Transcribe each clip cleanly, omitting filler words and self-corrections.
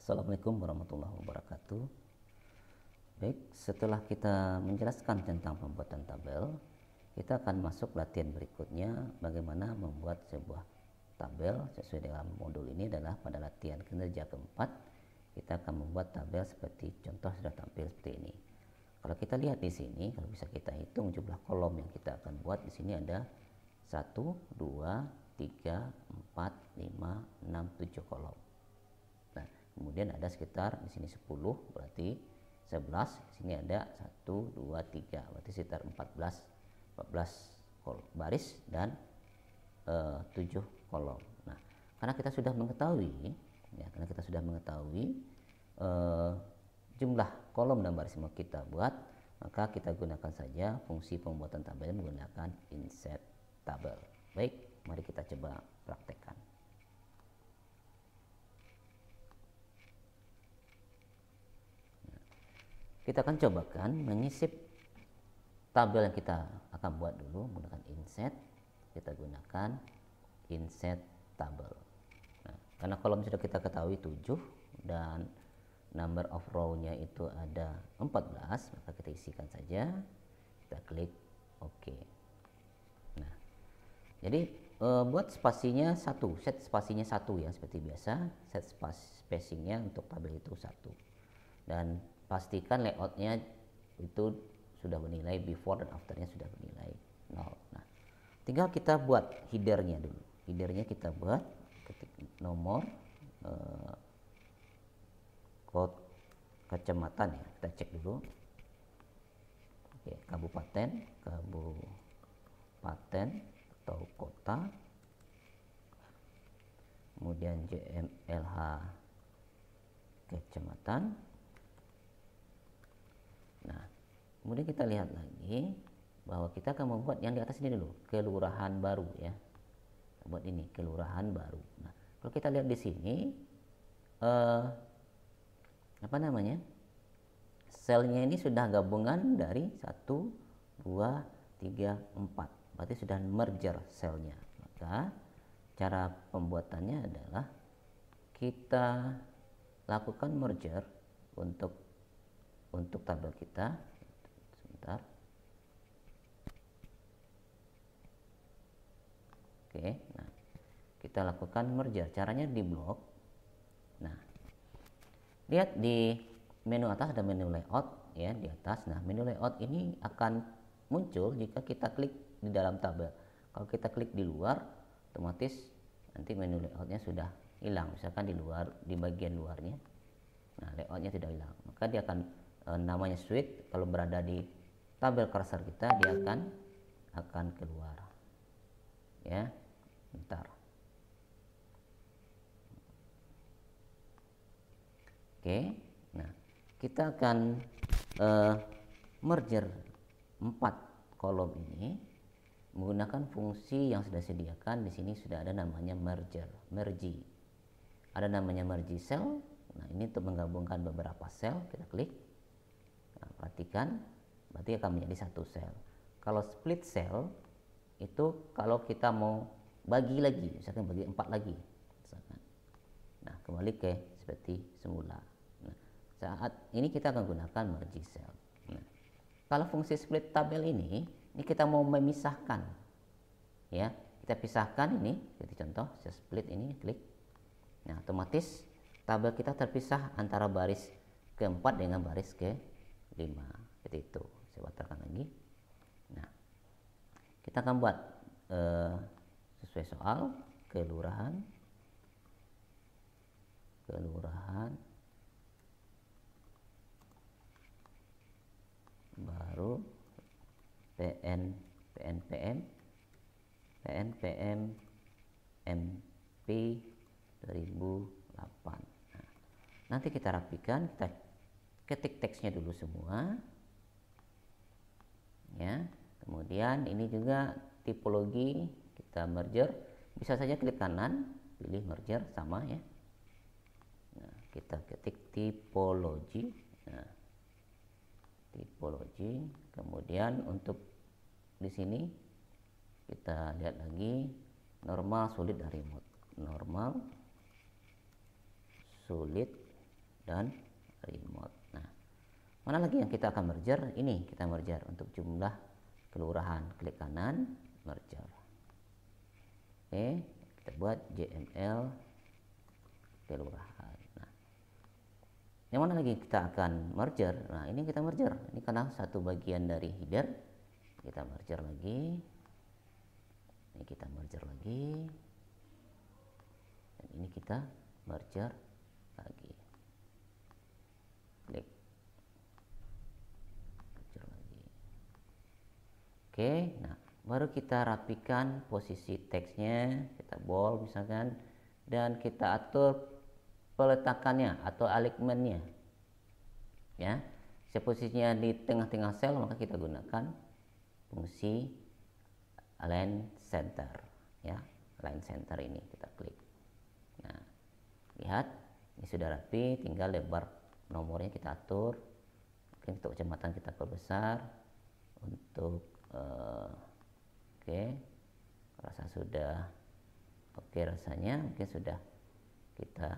Assalamualaikum warahmatullahi wabarakatuh. Baik, setelah kita menjelaskan tentang pembuatan tabel, kita akan masuk latihan berikutnya, bagaimana membuat sebuah tabel sesuai dengan modul ini. Adalah pada latihan kinerja keempat, kita akan membuat tabel seperti contoh sudah tampil seperti ini. Kalau kita lihat di sini, kalau bisa kita hitung jumlah kolom yang kita akan buat, di sini ada 1, 2, 3, 4, 5, 6, 7 kolom. Nah, kemudian ada sekitar di sini 10, berarti 11, di sini ada 1, 2, 3, berarti sekitar 14 baris dan 7 kolom. Nah, karena kita sudah mengetahui jumlah kolom dan baris yang mau kita buat, maka kita gunakan saja fungsi pembuatan tabel menggunakan insert tabel. Baik, mari kita coba praktekkan. Kita akan cobakan menyisip tabel yang kita akan buat dulu menggunakan insert. Kita gunakan insert tabel. Nah, karena kolom sudah kita ketahui 7 dan number of row-nya itu ada 14, maka kita isikan saja. Kita klik OK. Nah, jadi buat spasinya 1, set spasinya 1 ya, seperti biasa. Set spacingnya untuk tabel itu 1. Dan pastikan layoutnya itu sudah bernilai before dan afternya sudah bernilai 0. Nah, tinggal kita buat headernya dulu. Headernya kita buat ketik nomor kode kecamatan ya, kita cek dulu. Oke, kabupaten atau kota, kemudian JMLH kecamatan. Nah, kemudian kita lihat lagi bahwa kita akan membuat yang di atas ini dulu, kelurahan baru ya. Buat ini kelurahan baru. Nah, kalau kita lihat di sini selnya ini sudah gabungan dari 1, 2, 3, 4. Berarti sudah merger selnya. Maka cara pembuatannya adalah kita lakukan merger untuk tabel kita. Sebentar. Oke, nah kita lakukan merger. Caranya di blok. Nah, lihat di menu atas ada menu layout ya, di atas. Nah, menu layout ini akan muncul jika kita klik di dalam tabel. Kalau kita klik di luar, otomatis nanti menu layoutnya sudah hilang. Misalkan di luar, di bagian luarnya, nah layoutnya tidak hilang, maka dia akan namanya switch. Kalau berada di tabel cursor kita, dia akan keluar ya. Bentar. Oke, nah kita akan merger 4 kolom ini menggunakan fungsi yang sudah disediakan. Di sini sudah ada namanya merge. Ada namanya merge cell. Nah, ini untuk menggabungkan beberapa sel. Kita klik. Nah, perhatikan, berarti akan menjadi satu sel. Kalau split cell itu kalau kita mau bagi lagi, misalkan bagi 4 lagi, misalkan. Nah, kembali ke seperti semula. Nah, saat ini kita akan gunakan merge cell. Nah, kalau fungsi split tabel ini kita mau memisahkan, ya, kita pisahkan ini. Jadi contoh, saya split ini, klik. Nah, otomatis tabel kita terpisah antara baris keempat dengan baris ke-5. Seperti itu. Saya batalkan lagi. Nah, kita akan buat sesuai soal kelurahan baru PNPM MP 2008. Nah, nanti kita rapikan, kita ketik teksnya dulu semua ya. Kemudian ini juga tipologi, kita merger, bisa saja klik kanan, pilih merger, sama ya. Nah, kita ketik tipologi. Nah, tipologi. Kemudian untuk di sini kita lihat lagi normal, sulit, dan remote. Normal, sulit, dan remote. Nah, mana lagi yang kita akan merger? Ini kita merger untuk jumlah kelurahan. Klik kanan, merger. Oke, kita buat JML kelurahan. Nah, yang mana lagi kita akan merger? Nah, ini kita merger. Ini karena satu bagian dari header. Kita merger lagi. Ini kita merger lagi. Dan ini kita merger lagi. Klik. Merger lagi. Oke, nah baru kita rapikan posisi teksnya, kita bold misalkan, dan kita atur peletakannya atau alignmentnya. Ya, posisinya di tengah-tengah sel, maka kita gunakan fungsi align center. Ya, align center ini kita klik. Nah, lihat ini sudah rapi, tinggal lebar nomornya kita atur. Mungkin untuk kecepatan kita perbesar, untuk oke, rasa sudah oke, rasanya mungkin sudah kita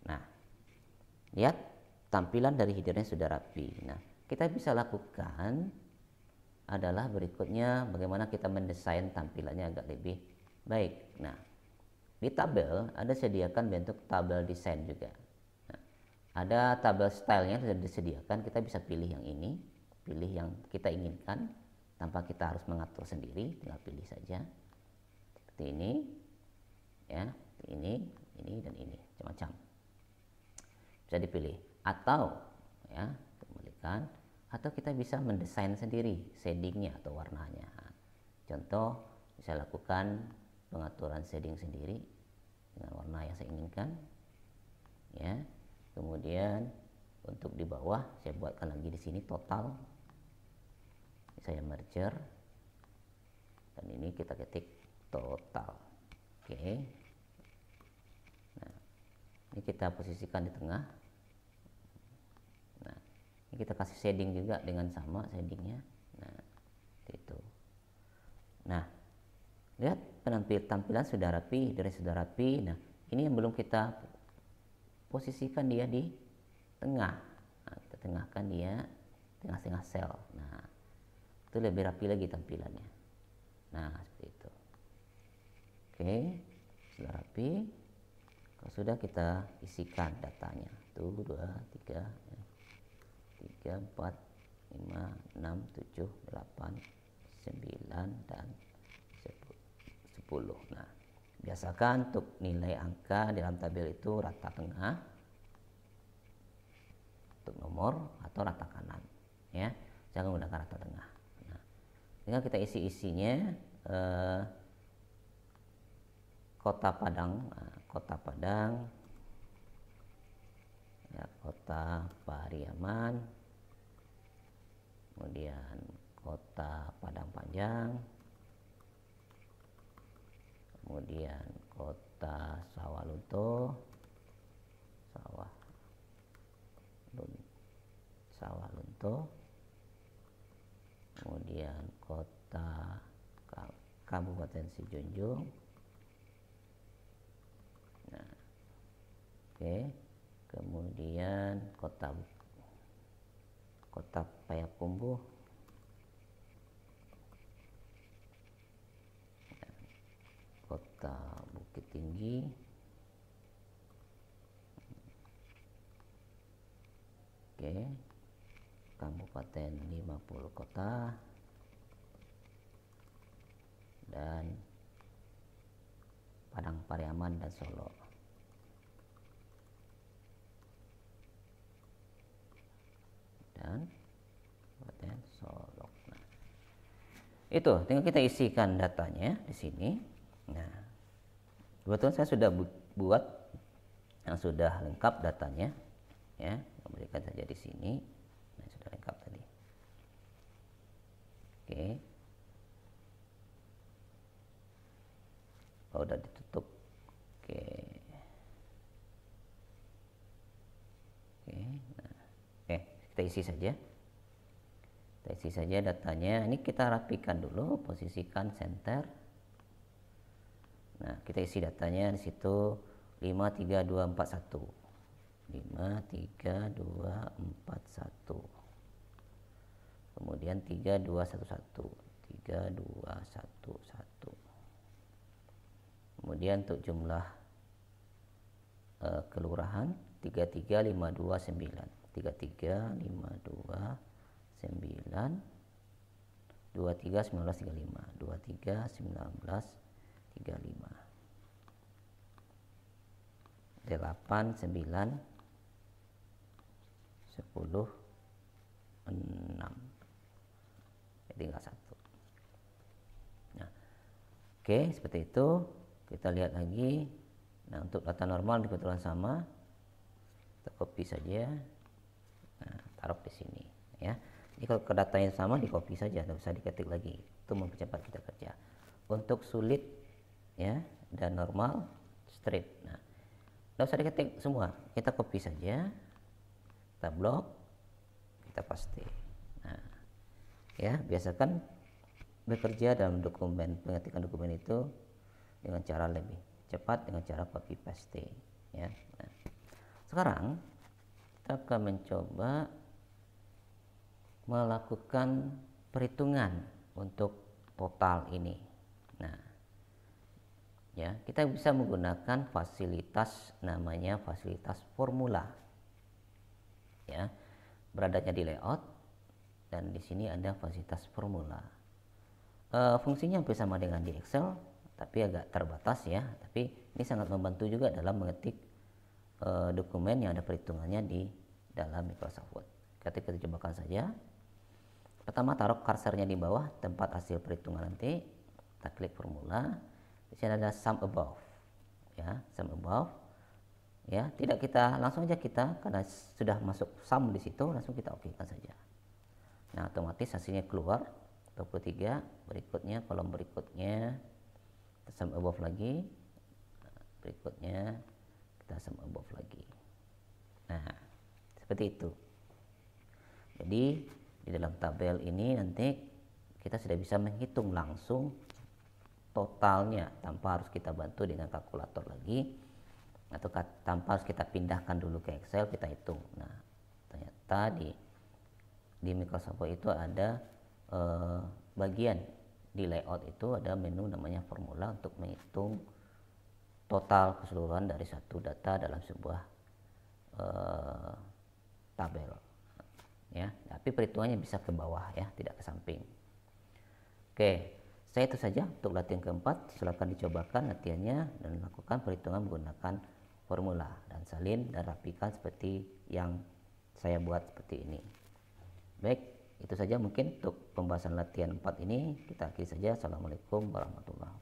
nah, lihat tampilan dari headernya sudah rapi. Nah, kita bisa lakukan adalah berikutnya bagaimana kita mendesain tampilannya agak lebih baik. Nah, di tabel ada sediakan bentuk tabel desain juga. Nah, ada tabel stylenya sudah disediakan, kita bisa pilih yang ini, pilih yang kita inginkan tanpa kita harus mengatur sendiri, tinggal pilih saja seperti ini ya, ini dan ini, macam-macam bisa dipilih, atau ya kembalikan, atau kita bisa mendesain sendiri shadingnya atau warnanya. Contoh, bisa lakukan pengaturan shading sendiri dengan warna yang saya inginkan ya. Kemudian untuk di bawah saya buatkan lagi di sini total, saya merger, dan ini kita ketik total. Oke. Nah, ini kita posisikan di tengah. Nah, ini kita kasih shading juga dengan sama shadingnya. Nah, itu. Nah, lihat tampilan sudah rapi, dari sudah rapi. Nah, ini yang belum kita posisikan dia di tengah. Nah, kita tengahkan dia tengah-tengah sel. Nah, itu lebih rapi lagi tampilannya. Nah, seperti itu. Oke, sudah rapi. Kalau sudah, kita isikan datanya. 1, 2, 3, 4, 5, 6, 7, 8, 9, dan 10. Nah, biasakan untuk nilai angka dalam tabel itu rata tengah untuk nomor, atau rata kanan ya, jangan menggunakan rata tengah. Nah, tinggal kita isi-isinya. Kota Padang, ya, Kota Pariaman, kemudian Kota Padang Panjang, kemudian Kota Sawalunto, kemudian Kota Kabupaten Sijunjung. Nah, oke, kemudian Kota Payakumbuh, Kota Bukit Tinggi, oke, Kabupaten 50 Kota, dan Padang Pariaman dan Solo. Dan Kabupaten Solo. Nah, itu tinggal kita isikan datanya di sini. Nah, kebetulan saya sudah buat yang sudah lengkap datanya ya, kembalikan saja di sini. Nah, sudah lengkap tadi. Oke. Oh, udah ditutup. Oke. Nah, kita isi saja. Kita isi saja datanya. Ini kita rapikan dulu, posisikan center. Nah, kita isi datanya di situ. 5 3 2 4 1. 5 3 2 4 1. Kemudian 3 2 1 1. 3 2 1 1. Kemudian untuk jumlah kelurahan 33 52 9. 33 52 9. 23 19 35. 23 19 35. 8 9 10 6. Tinggal 1. Nah, oke, seperti itu. Kita lihat lagi. Nah, untuk data normal kebetulan sama. Kita copy saja. Nah, taruh di sini ya. Jadi kalau ke datanya sama, di copy saja, tidak usah diketik lagi. Itu mempercepat kita kerja. Untuk sulit ya dan normal strip. Nah, tidak usah diketik semua, kita copy saja, kita blok, kita paste. Nah, ya biasakan bekerja dalam dokumen, pengetikan dokumen itu dengan cara lebih cepat dengan cara copy paste ya. Nah, sekarang kita akan mencoba melakukan perhitungan untuk total ini. Nah, ya, kita bisa menggunakan fasilitas namanya fasilitas formula. Ya, beradanya di layout dan di sini ada fasilitas formula. Fungsinya hampir sama dengan di Excel, tapi agak terbatas ya. Tapi ini sangat membantu juga dalam mengetik dokumen yang ada perhitungannya di dalam Microsoft Word. Kita cobakan saja. Pertama taruh kursornya di bawah tempat hasil perhitungan nanti. Kita klik formula. Di sini ada sum above. Ya, sum above. Ya, tidak kita langsung aja kita karena sudah masuk sum di situ langsung kita okekan saja. Nah, otomatis hasilnya keluar 23. Berikutnya kolom berikutnya kita sum above lagi. Berikutnya kita sum above lagi. Nah, seperti itu. Jadi di dalam tabel ini nanti kita sudah bisa menghitung langsung totalnya tanpa harus kita bantu dengan kalkulator lagi atau tanpa harus kita pindahkan dulu ke Excel kita hitung. Nah, ternyata di Microsoft Word itu ada bagian di layout itu ada menu namanya formula untuk menghitung total keseluruhan dari satu data dalam sebuah tabel. Ya, tapi perhitungannya bisa ke bawah ya, tidak ke samping. Oke, saya itu saja untuk latihan keempat. Silakan dicobakan latihannya dan lakukan perhitungan menggunakan formula dan salin dan rapikan seperti yang saya buat seperti ini. Baik, itu saja mungkin untuk pembahasan latihan 4 ini. Kita akhiri saja. Assalamualaikum warahmatullahi wabarakatuh.